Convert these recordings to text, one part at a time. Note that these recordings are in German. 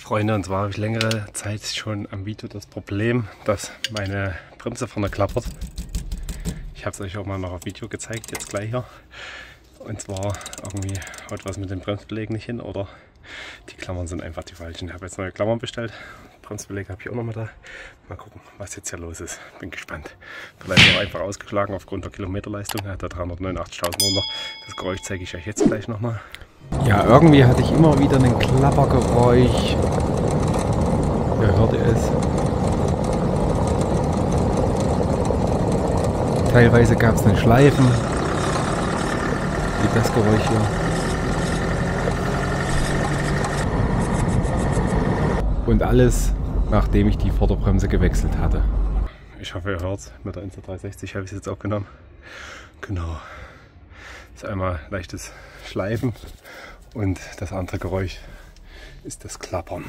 Freunde, und zwar habe ich längere Zeit schon am Video das Problem, dass meine Bremse vorne klappert. Ich habe es euch auch mal noch auf Video gezeigt, jetzt gleich hier. Und zwar irgendwie haut was mit den Bremsbelägen nicht hin oder die Klammern sind einfach die falschen. Ich habe jetzt neue Klammern bestellt. Bremsbeläge habe ich auch noch mal da. Mal gucken, was jetzt hier los ist. Bin gespannt. Vielleicht auch einfach ausgeschlagen aufgrund der Kilometerleistung. Er hat da 389.000 runter. Das Geräusch zeige ich euch jetzt gleich nochmal. Ja, irgendwie hatte ich immer wieder ein Klappergeräusch. Ihr hört es. Teilweise gab es einen Schleifen. Wie das Geräusch hier. Und alles, nachdem ich die Vorderbremse gewechselt hatte. Ich hoffe, ihr hört es. Mit der Insta360 habe ich es jetzt auch genommen. Genau. Das ist einmal leichtes Schleifen und das andere Geräusch ist das Klappern.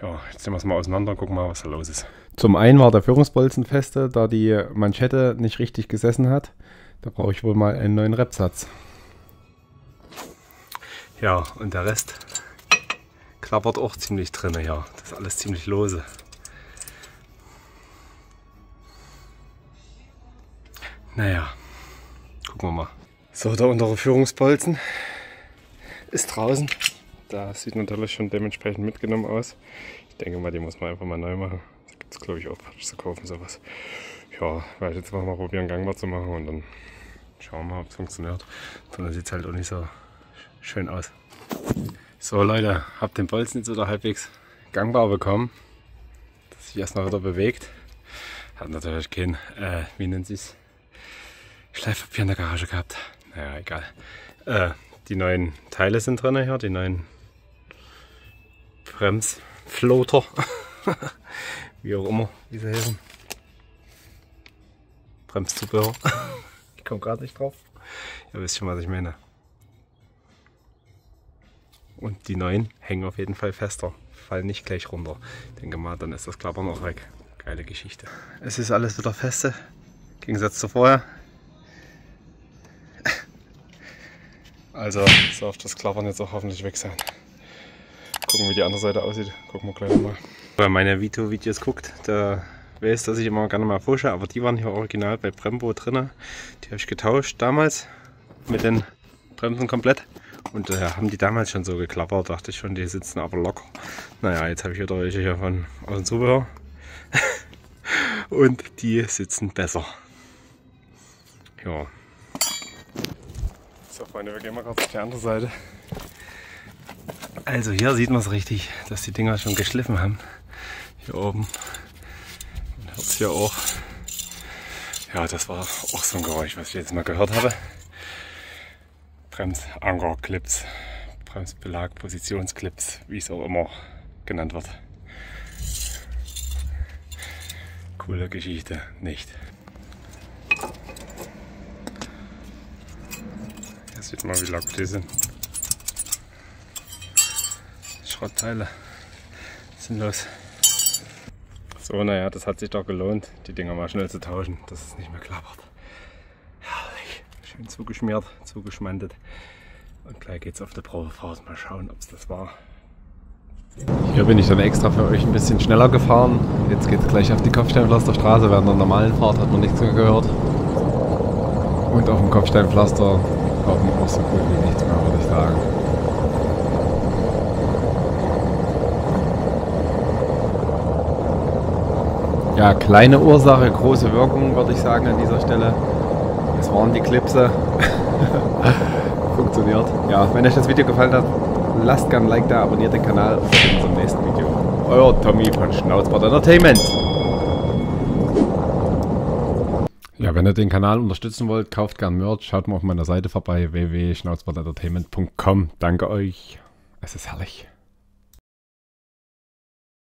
Ja, jetzt nehmen wir es mal auseinander und gucken mal, was da los ist. Zum einen war der Führungsbolzen feste, da die Manschette nicht richtig gesessen hat. Da brauche ich wohl mal einen neuen Repsatz. Ja, und der Rest klappert auch ziemlich drin. Ja, das ist alles ziemlich lose. Naja, gucken wir mal. So, der untere Führungsbolzen ist draußen. Da sieht natürlich schon dementsprechend mitgenommen aus. Ich denke mal, die muss man einfach mal neu machen. Da gibt es, glaube ich, auch Patch zu kaufen, sowas. Ja, werde ich jetzt mal probieren, gangbar zu machen und dann schauen wir mal, ob es funktioniert. Dann sieht es halt auch nicht so schön aus. So Leute, habe den Bolzen jetzt wieder halbwegs gangbar bekommen. Dass sich erstmal wieder bewegt. Hat natürlich kein, wie nennt sich's? Schleifpapier in der Garage gehabt. Naja, egal. Die neuen Teile sind drin hier, die neuen Bremsfloater. Wie auch immer, wie sie heißen. Bremszubehör. Ich komme gerade nicht drauf. Ihr wisst schon, was ich meine. Und die neuen hängen auf jeden Fall fester. Fallen nicht gleich runter. Ich denke mal, dann ist das Klappern auch weg. Geile Geschichte. Es ist alles wieder feste. Im Gegensatz zu vorher. Also darf das Klappern jetzt auch hoffentlich weg sein. Gucken, wie die andere Seite aussieht. Gucken wir gleich nochmal. Wer meine Videos guckt, der weiß, dass ich immer gerne mal pushe, aber die waren hier original bei Brembo drin. Die habe ich getauscht damals mit den Bremsen komplett. Und haben die damals schon so geklappert, dachte ich schon, die sitzen aber locker. Naja, jetzt habe ich wieder welche hier von aus dem Zubehör. Und die sitzen besser. Ja. So Freunde, wir gehen mal kurz auf die andere Seite. Also hier sieht man es richtig, dass die Dinger schon geschliffen haben. Hier oben. Man hört es hier auch. Ja, das war auch so ein Geräusch, was ich jetzt mal gehört habe. Bremsankerclips, Bremsbelag, Positionsclips, wie es auch immer genannt wird. Coole Geschichte, nicht? Hier sieht man, wie locker die sind. Schrottteile. Sinnlos. So, naja, das hat sich doch gelohnt, die Dinger mal schnell zu tauschen, dass es nicht mehr klappert. Herrlich. Schön zugeschmiert, zugeschmantet. Und gleich geht's auf der Probefahrt. Mal schauen, ob es das war. Hier bin ich dann extra für euch ein bisschen schneller gefahren. Jetzt geht es gleich auf die Kopfsteinpflasterstraße. Während der normalen Fahrt hat man nichts mehr gehört. Und auf dem Kopfsteinpflaster hört man auch so gut wie nichts mehr, würde ich sagen. Ja, kleine Ursache, große Wirkung, würde ich sagen an dieser Stelle. Es waren die Clipse. Funktioniert. Ja, wenn euch das Video gefallen hat, lasst gerne ein Like da, abonniert den Kanal und wir sehen uns im nächsten Video. Euer Tommy von Schnauzbart Entertainment. Ja, wenn ihr den Kanal unterstützen wollt, kauft gerne Merch. Schaut mal auf meiner Seite vorbei, www.schnauzbartentertainment.com. Danke euch. Es ist herrlich.